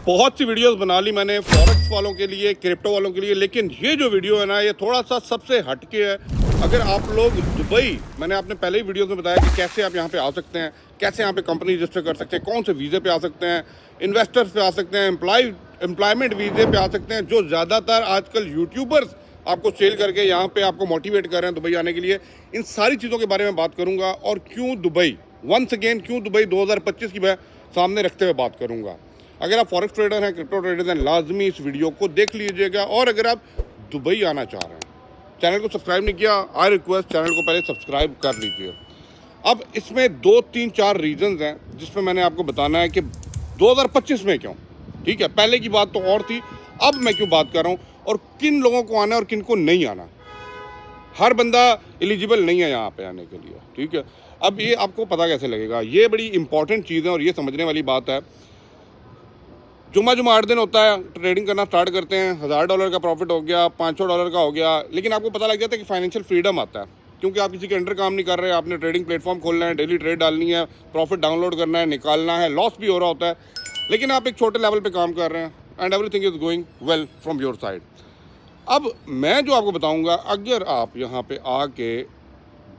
बहुत सी वीडियोस बना ली मैंने फॉरेक्स वालों के लिए, क्रिप्टो वालों के लिए, लेकिन ये जो वीडियो है ना ये थोड़ा सा सबसे हटके है। अगर आप लोग दुबई, मैंने आपने पहले ही वीडियोस में बताया कि कैसे आप यहाँ पे आ सकते हैं, कैसे यहाँ पे कंपनी रजिस्टर कर सकते हैं, कौन से वीज़े पे आ सकते हैं, इन्वेस्टर्स पे आ सकते हैं, एम्प्लॉयमेंट वीज़े पे आ सकते हैं, जो ज़्यादातर आजकल यूट्यूबर्स आपको सेल करके यहाँ पे आपको मोटिवेट कर रहे हैं दुबई आने के लिए। इन सारी चीज़ों के बारे में बात करूँगा और क्यों दुबई, वंस अगेन क्यों दुबई 2025 की मैं सामने रखते हुए बात करूँगा। अगर आप फॉरेक्स ट्रेडर हैं, क्रिप्टो ट्रेडर हैं, लाजमी इस वीडियो को देख लीजिएगा। और अगर आप दुबई आना चाह रहे हैं, चैनल को सब्सक्राइब नहीं किया, आई रिक्वेस्ट चैनल को पहले सब्सक्राइब कर लीजिए। अब इसमें 2, 3, 4 रीजंस हैं जिसमें मैंने आपको बताना है कि 2025 में क्यों। ठीक है, पहले की बात तो और थी, अब मैं क्यों बात कर रहा हूँ और किन लोगों को आना है और किन को नहीं आना। हर बंदा एलिजिबल नहीं है यहाँ पे आने के लिए। ठीक है, अब ये आपको पता कैसे लगेगा, ये बड़ी इंपॉर्टेंट चीज़ है और ये समझने वाली बात है। जुम्मा 8 दिन होता है, ट्रेडिंग करना स्टार्ट करते हैं, $1000 का प्रॉफिट हो गया, $500 का हो गया, लेकिन आपको पता लग जाता है कि फाइनेंशियल फ्रीडम आता है, क्योंकि आप किसी के अंडर काम नहीं कर रहे, आपने ट्रेडिंग प्लेटफॉर्म खोलना है, डेली ट्रेड डालनी है, प्रॉफिट डाउनलोड करना है, निकालना है, लॉस भी हो रहा होता है, लेकिन आप एक छोटे लेवल पे काम कर रहे हैं and everything is going well from your side. अब मैं जो आपको बताऊँगा, अगर आप यहाँ पर आके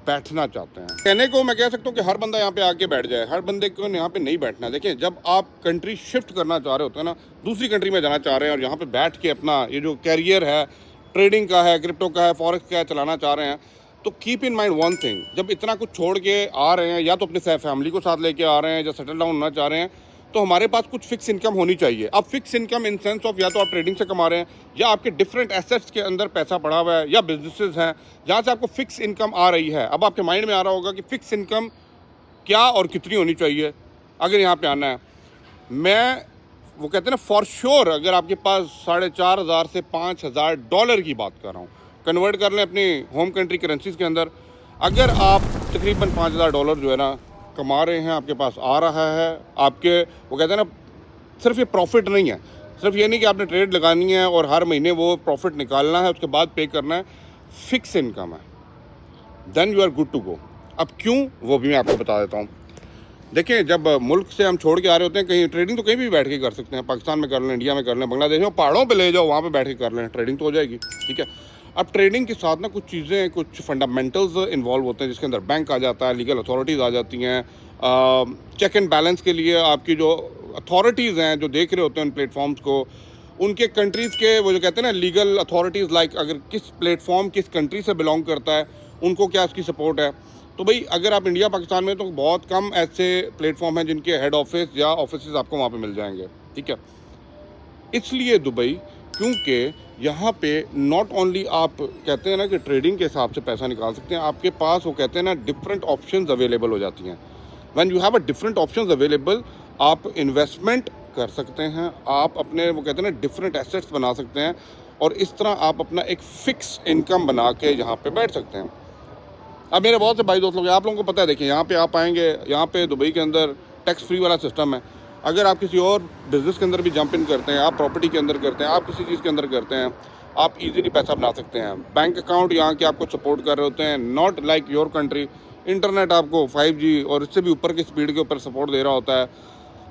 बैठना चाहते हैं, कहने को मैं कह सकता हूँ कि हर बंदा यहाँ पे आके बैठ जाए, हर बंदे को यहाँ पे नहीं बैठना है। देखिए, जब आप कंट्री शिफ्ट करना चाह रहे होते हैं ना, दूसरी कंट्री में जाना चाह रहे हैं और यहाँ पे बैठ के अपना ये जो कैरियर है, ट्रेडिंग का है, क्रिप्टो का है, फॉरेक्स का है, चलाना चाह रहे हैं, तो keep in mind one thing, जब इतना कुछ छोड़ के आ रहे हैं, या तो अपने फैमिली को साथ लेके आ रहे हैं, या सेटल डाउन होना चाह रहे हैं, तो हमारे पास कुछ फिक्स इनकम होनी चाहिए। अब fix income in sense of, या तो आप ट्रेडिंग से कमा रहे हैं, या आपके डिफरेंट एसेट्स के अंदर पैसा पड़ा हुआ है, या बिजनेसेस हैं जहाँ से आपको फिक्स इनकम आ रही है। अब आपके माइंड में आ रहा होगा कि फिक्स इनकम क्या और कितनी होनी चाहिए अगर यहाँ पे आना है। मैं वो कहते हैं ना, फॉर श्योर अगर आपके पास $4500 से $5000 की बात कर रहा हूँ, कन्वर्ट कर लें अपनी होम कंट्री करेंसीज के अंदर, अगर आप तकरीबन $5000 जो है ना कमा रहे हैं, आपके पास आ रहा है, आपके वो कहते हैं ना, सिर्फ ये प्रॉफिट नहीं है, सिर्फ ये नहीं कि आपने ट्रेड लगानी है और हर महीने वो प्रॉफिट निकालना है, उसके बाद पे करना है, फिक्स इनकम है, then you are good to go. अब क्यों, वो भी मैं आपको बता देता हूँ। देखिए, जब मुल्क से हम छोड़ के आ रहे होते हैं, कहीं ट्रेडिंग तो कहीं भी बैठ के कर सकते हैं, पाकिस्तान में कर लें, इंडिया में कर लें, बांग्लादेश में, पहाड़ों पे ले जाओ, वहाँ पे बैठ के कर लें, ट्रेडिंग तो हो जाएगी। ठीक है, अब ट्रेडिंग के साथ ना कुछ चीज़ें, कुछ फंडामेंटल्स इन्वॉल्व होते हैं, जिसके अंदर बैंक आ जाता है, लीगल अथॉरिटीज़ आ जाती हैं, चेक एंड बैलेंस के लिए आपकी जो अथॉरिटीज़ हैं, जो देख रहे होते हैं उन प्लेटफॉर्म्स को, उनके कंट्रीज़ के वो जो कहते हैं ना लीगल अथॉरिटीज़, लाइक अगर किस प्लेटफॉर्म किस कंट्री से बिलोंग करता है, उनको क्या उसकी सपोर्ट है। तो भाई, अगर आप इंडिया पाकिस्तान में, तो बहुत कम ऐसे प्लेटफॉर्म हैं जिनके हेड ऑफिस या ऑफिस आपको वहाँ पे मिल जाएंगे। ठीक है, इसलिए दुबई, क्योंकि यहाँ पे नॉट ओनली आप कहते हैं ना कि ट्रेडिंग के हिसाब से पैसा निकाल सकते हैं, आपके पास वो कहते हैं ना डिफरेंट ऑप्शंस अवेलेबल हो जाती हैं। When you have a different options available, आप इन्वेस्टमेंट कर सकते हैं, आप अपने वो कहते हैं ना डिफरेंट एसेट्स बना सकते हैं, और इस तरह आप अपना एक फ़िक्स इनकम बना के यहाँ पे बैठ सकते हैं। अब मेरे बहुत से भाई दोस्त लोग हैं, आप लोगों को पता है, देखिए यहाँ पे आप आएंगे, यहाँ पे दुबई के अंदर टैक्स फ्री वाला सिस्टम है। अगर आप किसी और बिज़नेस के अंदर भी जंप इन करते हैं, आप प्रॉपर्टी के अंदर करते हैं, आप किसी चीज़ के अंदर करते हैं, आप इजीली पैसा बना सकते हैं। बैंक अकाउंट यहाँ के आपको सपोर्ट कर रहे होते हैं, not like your country. Internet आपको 5G और इससे भी ऊपर की स्पीड के ऊपर सपोर्ट दे रहा होता है।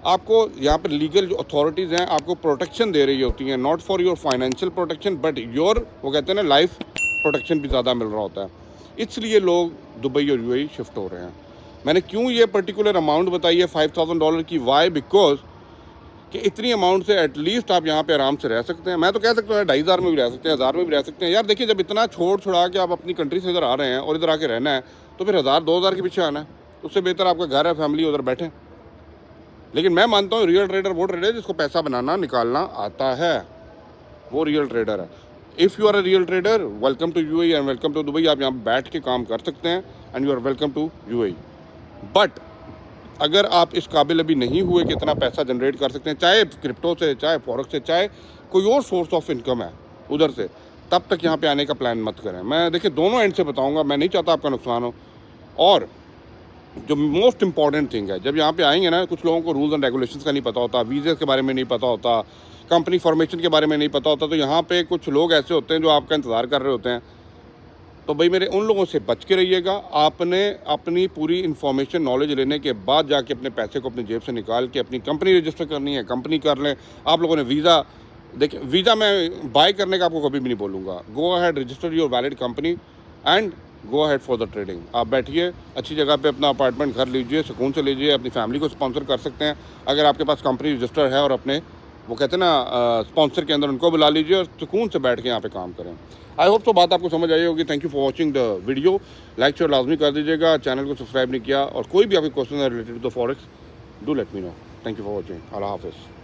आपको यहाँ पर लीगल जो अथॉरिटीज़ हैं आपको प्रोटेक्शन दे रही होती हैं, not for your financial protection but your वो कहते हैं ना लाइफ प्रोटेक्शन भी ज़्यादा मिल रहा होता है। इसलिए लोग दुबई और यूएई शिफ्ट हो रहे हैं। मैंने क्यों ये पर्टिकुलर अमाउंट बताई है $5000 की, वाई, बिकॉज कि इतनी अमाउंट से एटलीस्ट आप यहाँ पे आराम से रह सकते हैं। मैं तो कह सकता हूँ 2500 में भी रह सकते हैं, 1000 में भी रह सकते हैं। यार देखिए, जब इतना छोड़ छुड़ा के आप अपनी कंट्री से इधर आ रहे हैं और इधर आके रहना है, तो फिर 1000-2000 के पीछे आना है, उससे बेहतर आपका घर है, फैमिली उधर बैठे। लेकिन मैं मानता हूँ रियल ट्रेडर वो ट्रेडर है जिसको पैसा बनाना निकालना आता है, वो रियल ट्रेडर है। If you are a real trader, welcome to UAE and welcome to Dubai. आप यहाँ बैठ के काम कर सकते हैं and you are welcome to UAE. But अगर आप इस काबिल अभी नहीं हुए कि इतना पैसा जनरेट कर सकते हैं, चाहे क्रिप्टो से, चाहे फॉरेक्स से, चाहे कोई और सोर्स ऑफ इनकम है उधर से, तब तक यहाँ पे आने का प्लान मत करें। मैं देखिए दोनों एंड से बताऊँगा, मैं नहीं चाहता आपका नुकसान हो। और जो मोस्ट इंपॉर्टेंट थिंग है, जब यहाँ पे आएंगे ना, कुछ लोगों को रूल्स एंड रेगुलेशंस का नहीं पता होता, वीज़े के बारे में नहीं पता होता, कंपनी फॉर्मेशन के बारे में नहीं पता होता, तो यहाँ पे कुछ लोग ऐसे होते हैं जो आपका इंतज़ार कर रहे होते हैं तो भाई मेरे उन लोगों से बच के रहिएगा। आपने अपनी पूरी इन्फॉर्मेशन नॉलेज लेने के बाद जाके अपने पैसे को अपनी जेब से निकाल के अपनी कंपनी रजिस्टर करनी है, कंपनी कर लें। आप लोगों ने वीज़ा, देखिए वीज़ा मैं बाय करने का आपको कभी भी नहीं बोलूँगा। Go ahead, register your valid company and go ahead for the trading. आप बैठिए अच्छी जगह पे, अपना अपार्टमेंट घर लीजिए, सुकून से लीजिए, अपनी फैमिली को स्पॉन्सर कर सकते हैं अगर आपके पास कंपनी रजिस्टर है, और अपने वो कहते हैं ना स्पॉन्सर के अंदर उनको बुला लीजिए और सुकून से बैठ के यहाँ पे काम करें। आई होप तो बात आपको समझ आई होगी। Thank you for watching the video. Like share लाजमी कर दीजिएगा, चैनल को सब्सक्राइब नहीं किया, और कोई भी आपके क्वेश्चन है related to the forex, do let me know. Thank you for watching. Allah हाफिज़।